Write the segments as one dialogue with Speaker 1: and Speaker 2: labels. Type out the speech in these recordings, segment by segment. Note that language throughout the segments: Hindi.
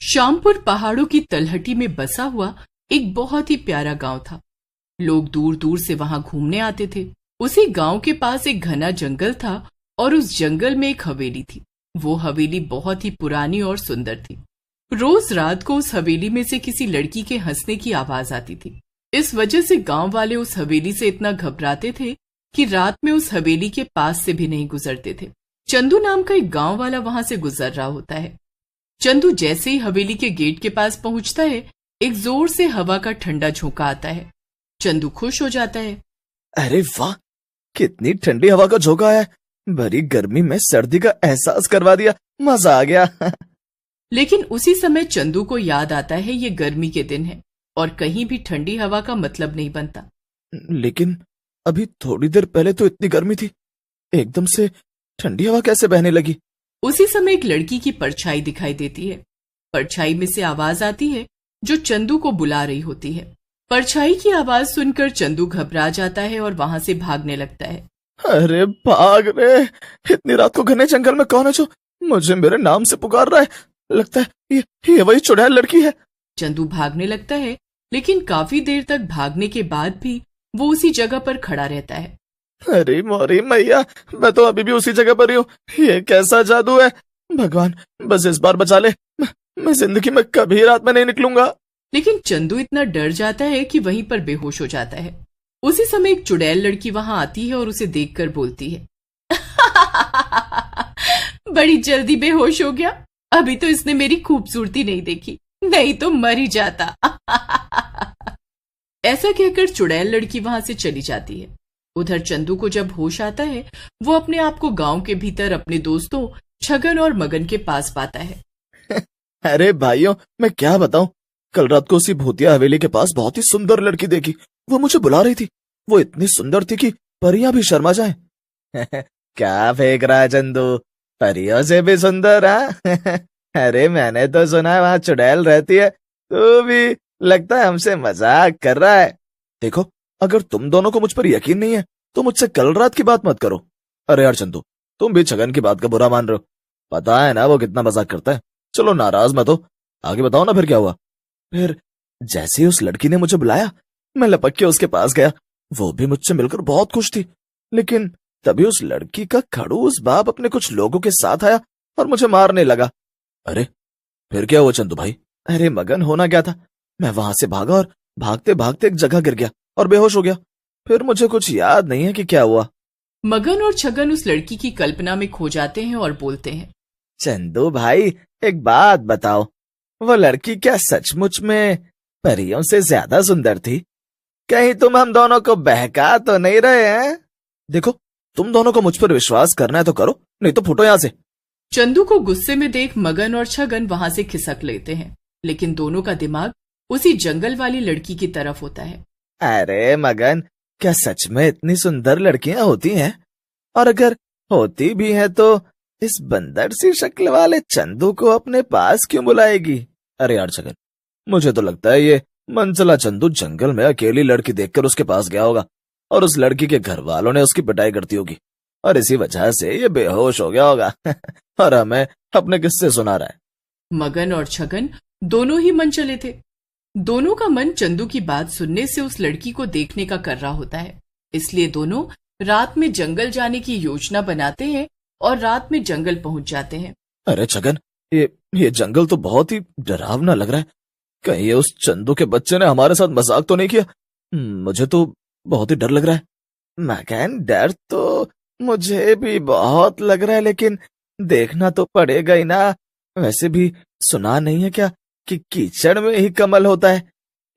Speaker 1: श्यामपुर पहाड़ों की तलहटी में बसा हुआ एक बहुत ही प्यारा गांव था। लोग दूर दूर से वहां घूमने आते थे। उसी गांव के पास एक घना जंगल था और उस जंगल में एक हवेली थी। वो हवेली बहुत ही पुरानी और सुंदर थी। रोज रात को उस हवेली में से किसी लड़की के हंसने की आवाज आती थी। इस वजह से गांव वाले उस हवेली से इतना घबराते थे कि रात में उस हवेली के पास से भी नहीं गुजरते थे। चंदू नाम का एक गांव वाला वहां से गुजर रहा होता है। चंदू जैसे ही हवेली के गेट के पास पहुंचता है, एक जोर से हवा का ठंडा झोंका आता है। चंदू खुश हो जाता है।
Speaker 2: अरे वाह, कितनी ठंडी हवा का झोंका है। भरी गर्मी में सर्दी का एहसास करवा दिया, मजा आ गया।
Speaker 1: लेकिन उसी समय चंदू को याद आता है ये गर्मी के दिन है और कहीं भी ठंडी हवा का मतलब नहीं बनता।
Speaker 2: लेकिन अभी थोड़ी देर पहले तो इतनी गर्मी थी, एकदम से ठंडी हवा कैसे बहने लगी?
Speaker 1: उसी समय एक लड़की की परछाई दिखाई देती है। परछाई में से आवाज आती है जो चंदू को बुला रही होती है। परछाई की आवाज सुनकर चंदू घबरा जाता है और वहां से भागने लगता है।
Speaker 2: अरे भाग रे, इतनी रात को घने जंगल में कौन है जो मुझे मेरे नाम से पुकार रहा है? लगता है ये वही चुड़ैल लड़की है।
Speaker 1: चंदू भागने लगता है, लेकिन काफी देर तक भागने के बाद भी वो उसी जगह पर खड़ा रहता है।
Speaker 2: अरे मोरी मैया, मैं तो अभी भी उसी जगह पर ही हूँ। ये कैसा जादू है? भगवान बस इस बार बचा ले। मैं जिंदगी में कभी रात में नहीं निकलूंगा।
Speaker 1: लेकिन चंदू इतना डर जाता है कि वहीं पर बेहोश हो जाता है। उसी समय एक चुड़ैल लड़की वहां आती है और उसे देखकर बोलती है, बड़ी जल्दी बेहोश हो गया। अभी तो इसने मेरी खूबसूरती नहीं देखी, नहीं तो मर ही जाता। ऐसा कहकर चुड़ैल लड़की वहां से चली जाती है। उधर चंदू को जब होश आता है, वो अपने आप को गांव के भीतर अपने दोस्तों छगन और मगन के पास पाता है।
Speaker 2: अरे भाइयों, मैं क्या बताऊं, कल रात को उसी भूतिया हवेली के पास बहुत ही सुंदर लड़की देखी। वो मुझे बुला रही थी। वो इतनी सुंदर थी कि परियां भी शर्मा जाएं। क्या फेंक रहा है चंदू, परियों से भी सुंदर? अरे मैंने तो सुना वहां चुड़ैल रहती है, तू भी लगता है हमसे मजाक कर रहा है। देखो, अगर तुम दोनों को मुझ पर यकीन नहीं है तो मुझसे कल रात की बात मत करो। अरे यार चंदू, तुम भी छगन की बात का बुरा मान रहे हो। पता है ना वो कितना मजाक करता है। चलो नाराज मत हो, आगे बताओ ना फिर क्या हुआ। फिर जैसे ही उस लड़की ने मुझे बुलाया, मैं लपक के उसके पास गया। वो भी मुझसे मिलकर बहुत खुश थी। लेकिन तभी उस लड़की का खड़ूस बाप अपने कुछ लोगों के साथ आया और मुझे मारने लगा। अरे फिर क्या हुआ चंदू भाई? अरे मगन, होना क्या था, मैं वहां से भागा और भागते भागते एक जगह गिर गया और बेहोश हो गया। फिर मुझे कुछ याद नहीं है कि क्या हुआ।
Speaker 1: मगन और छगन उस लड़की की कल्पना में खो जाते हैं और बोलते हैं,
Speaker 2: चंदू भाई एक बात बताओ, वो लड़की क्या सचमुच में परियों से ज्यादा सुंदर थी? कहीं तुम हम दोनों को बहका तो नहीं रहे हैं? देखो, तुम दोनों को मुझ पर विश्वास करना है तो करो, नहीं तो फुटो यहाँ से।
Speaker 1: चंदू को गुस्से में देख मगन और छगन वहां से खिसक लेते हैं, लेकिन दोनों का दिमाग उसी जंगल वाली लड़की की तरफ होता है।
Speaker 2: अरे मगन, क्या सच में इतनी सुंदर लड़कियां होती हैं? और अगर होती भी हैं तो इस बंदर सी शक्ल वाले चंदू को अपने पास क्यों बुलाएगी? अरे यार छगन, मुझे तो लगता है ये मनचला चंदू जंगल में अकेली लड़की देखकर उसके पास गया होगा और उस लड़की के घर वालों ने उसकी पिटाई करती होगी और इसी वजह से ये बेहोश हो गया होगा और हमें अपने किस्से सुना रहा है।
Speaker 1: मगन और छगन दोनों ही मन चले थे। दोनों का मन चंदू की बात सुनने से उस लड़की को देखने का कर रहा होता है। इसलिए दोनों रात में जंगल जाने की योजना बनाते हैं और रात में जंगल पहुंच जाते हैं।
Speaker 2: अरे छगन, ये जंगल तो बहुत ही डरावना लग रहा है। कहीं ये उस चंदू के बच्चे ने हमारे साथ मजाक तो नहीं किया? मुझे तो बहुत ही डर लग रहा है। मगन, डर तो मुझे भी बहुत लग रहा है, लेकिन देखना तो पड़ेगा ही ना। वैसे भी सुना नहीं है क्या कि कीचड़ में ही कमल होता है?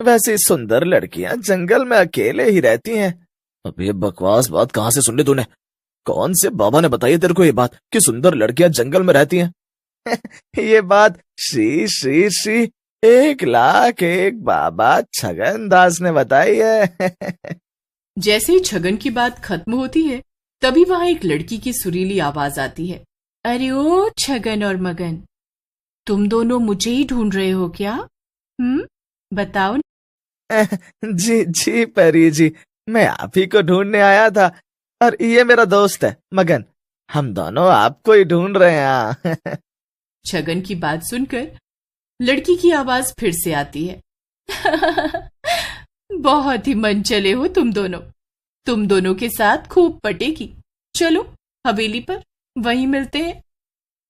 Speaker 2: वैसे सुंदर लड़कियां जंगल में अकेले ही रहती हैं। अब ये बकवास बात कहाँ से सुन ली तूने? कौन से बाबा ने बताई तेरे को ये बात कि सुंदर लड़कियां जंगल में रहती हैं? ये बात श्री श्री श्री 1,00,000 बाबा छगन दास ने बताई है।
Speaker 1: जैसे ही छगन की बात खत्म होती है, तभी वहां एक लड़की की सुरीली आवाज आती है। अरे ओ छगन और मगन, तुम दोनों मुझे ही ढूंढ रहे हो क्या? बताओ।
Speaker 2: जी जी परी जी, मैं आप ही को ढूंढने आया था और ये मेरा दोस्त है मगन। हम दोनों आपको ही ढूंढ रहे हैं यहाँ।
Speaker 1: छगन की बात सुनकर लड़की की आवाज फिर से आती है। बहुत ही मन चले हो तुम दोनों के साथ खूब पटेगी। चलो हवेली पर, वहीं मिलते हैं।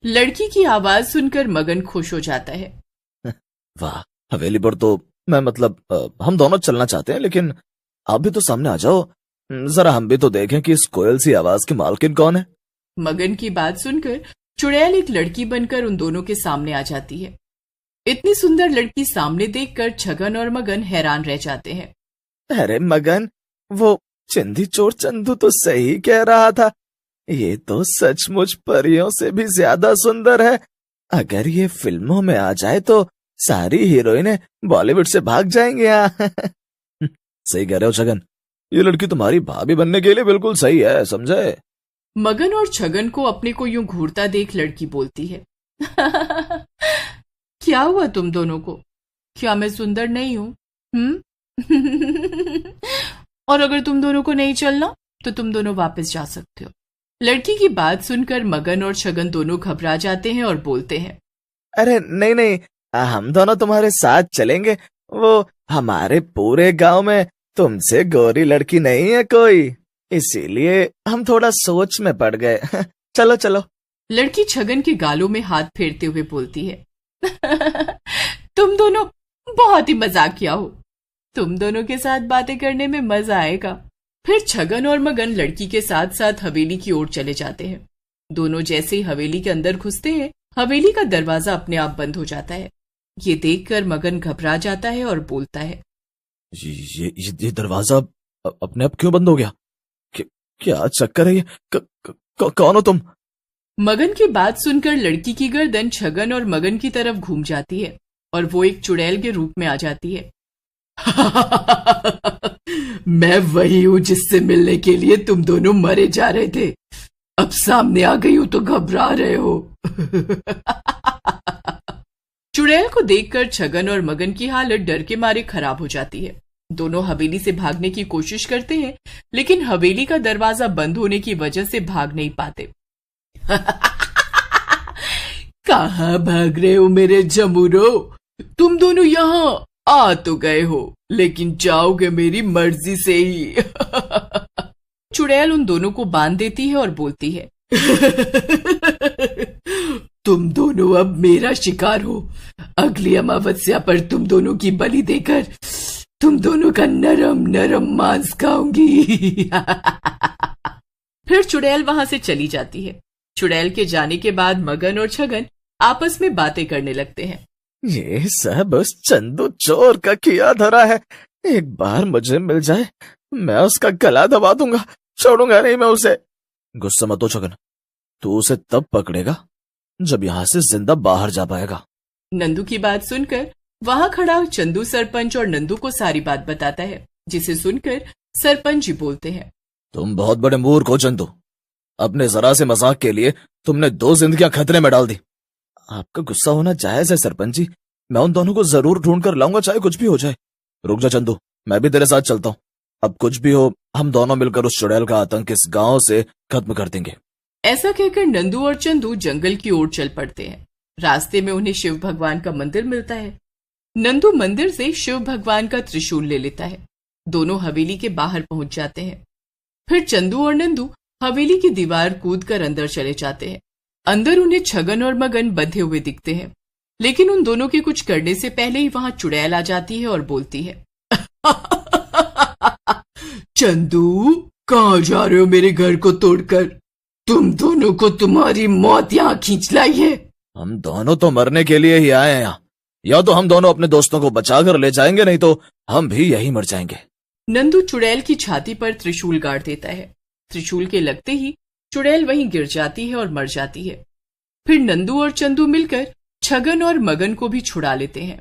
Speaker 1: लड़की की आवाज सुनकर मगन खुश हो जाता है।
Speaker 2: वाह, हवेली पर तो मैं हम दोनों चलना चाहते हैं, लेकिन आप भी तो सामने आ जाओ, जरा हम भी तो देखें कि इस कोयल सी आवाज की मालकिन कौन है।
Speaker 1: मगन की बात सुनकर चुड़ैल एक लड़की बनकर उन दोनों के सामने आ जाती है। इतनी सुंदर लड़की सामने देखकर छगन और मगन हैरान रह जाते हैं।
Speaker 2: अरे मगन, वो चिंदी चोर चंदू तो सही कह रहा था, ये तो सचमुच परियों से भी ज्यादा सुंदर है। अगर ये फिल्मों में आ जाए तो सारी हीरोइनें बॉलीवुड से भाग जाएंगे यहाँ। सही कह रहे हो छगन, ये लड़की तुम्हारी भाभी बनने के लिए बिल्कुल सही है, समझे।
Speaker 1: मगन और छगन को अपने को यूं घूरता देख लड़की बोलती है। क्या हुआ तुम दोनों को? क्या मैं सुंदर नहीं हूं? और अगर तुम दोनों को नहीं चलना तो तुम दोनों वापस जा सकते हो। लड़की की बात सुनकर मगन और छगन दोनों घबरा जाते हैं और बोलते हैं,
Speaker 2: अरे नहीं नहीं, हम दोनों तुम्हारे साथ चलेंगे। वो हमारे पूरे गांव में तुमसे गोरी लड़की नहीं है कोई, इसीलिए हम थोड़ा सोच में पड़ गए। चलो चलो।
Speaker 1: लड़की छगन के गालों में हाथ फेरते हुए बोलती है, तुम दोनों बहुत ही मजाकिया हो। तुम दोनों के साथ बातें करने में मजा आएगा। फिर छगन और मगन लड़की के साथ साथ हवेली की ओर चले जाते हैं। दोनों जैसे ही हवेली के अंदर घुसते हैं, हवेली का दरवाजा अपने आप बंद हो जाता है। ये देखकर मगन घबरा जाता है और बोलता है,
Speaker 2: ये दरवाजा अपने आप क्यों बंद हो गया? क्या चक्कर है ये? कौन हो तुम?
Speaker 1: मगन की बात सुनकर लड़की की गर्दन छगन और मगन की तरफ घूम जाती है और वो एक चुड़ैल के रूप में आ जाती है। मैं वही हूं जिससे मिलने के लिए तुम दोनों मरे जा रहे थे। अब सामने आ गई हूं तो घबरा रहे हो। चुड़ैल को देखकर छगन और मगन की हालत डर के मारे खराब हो जाती है। दोनों हवेली से भागने की कोशिश करते हैं, लेकिन हवेली का दरवाजा बंद होने की वजह से भाग नहीं पाते। कहाँ भाग रहे हो मेरे जमूरो? तुम दोनों यहाँ आ तो गए हो, लेकिन जाओगे मेरी मर्जी से ही। चुड़ैल उन दोनों को बांध देती है और बोलती है, तुम दोनों अब मेरा शिकार हो। अगली अमावस्या पर तुम दोनों की बलि देकर तुम दोनों का नरम नरम मांस खाऊंगी। फिर चुड़ैल वहां से चली जाती है। चुड़ैल के जाने के बाद मगन और छगन आपस में बातें करने लगते हैं।
Speaker 2: ये सब उस चंदू चोर का किया धरा है। एक बार मुझे मिल जाए, मैं उसका गला दबा दूंगा, छोड़ूंगा नहीं मैं उसे। गुस्सा मत हो छगन, तू उसे तब पकड़ेगा जब यहाँ से जिंदा बाहर जा पाएगा।
Speaker 1: नंदू की बात सुनकर वहां खड़ा चंदू सरपंच और नंदू को सारी बात बताता है, जिसे सुनकर सरपंच जी बोलते हैं,
Speaker 2: तुम बहुत बड़े मूर्ख हो चंदू। अपने जरा से मजाक के लिए तुमने 2 जिंदगियां खतरे में डाल दी। आपका गुस्सा होना जायज है सरपंच जी, मैं उन दोनों को जरूर ढूंढ कर लाऊंगा, चाहे कुछ भी हो जाए। रुक जा चंदू, मैं भी तेरे साथ चलता हूँ। अब कुछ भी हो, हम दोनों मिलकर उस चुड़ैल का आतंक इस गांव से खत्म कर देंगे।
Speaker 1: ऐसा कहकर नंदू और चंदू जंगल की ओर चल पड़ते हैं। रास्ते में उन्हें शिव भगवान का मंदिर मिलता है। नंदू मंदिर से शिव भगवान का त्रिशूल ले लेता है। दोनों हवेली के बाहर पहुंच जाते हैं। फिर चंदू और नंदू हवेली की दीवार कूदकर अंदर चले जाते हैं। अंदर उन्हें छगन और मगन बंधे हुए दिखते हैं, लेकिन उन दोनों के कुछ करने से पहले ही वहां चुड़ैल आ जाती है और बोलती है, चंदू, कहाँ जा रहे हो मेरे घर को तोड़कर? तुम दोनों को तुम्हारी मौत यहाँ खींच लाई है।
Speaker 2: हम दोनों तो मरने के लिए ही आए हैं यहाँ। या तो हम दोनों अपने दोस्तों को बचाकर ले जाएंगे, नहीं तो हम भी यही मर जाएंगे।
Speaker 1: नंदू चुड़ैल की छाती पर त्रिशूल गाड़ देता है। त्रिशूल के लगते ही चुड़ैल वहीं गिर जाती है और मर जाती है। फिर नंदू और चंदू मिलकर छगन और मगन को भी छुड़ा लेते हैं।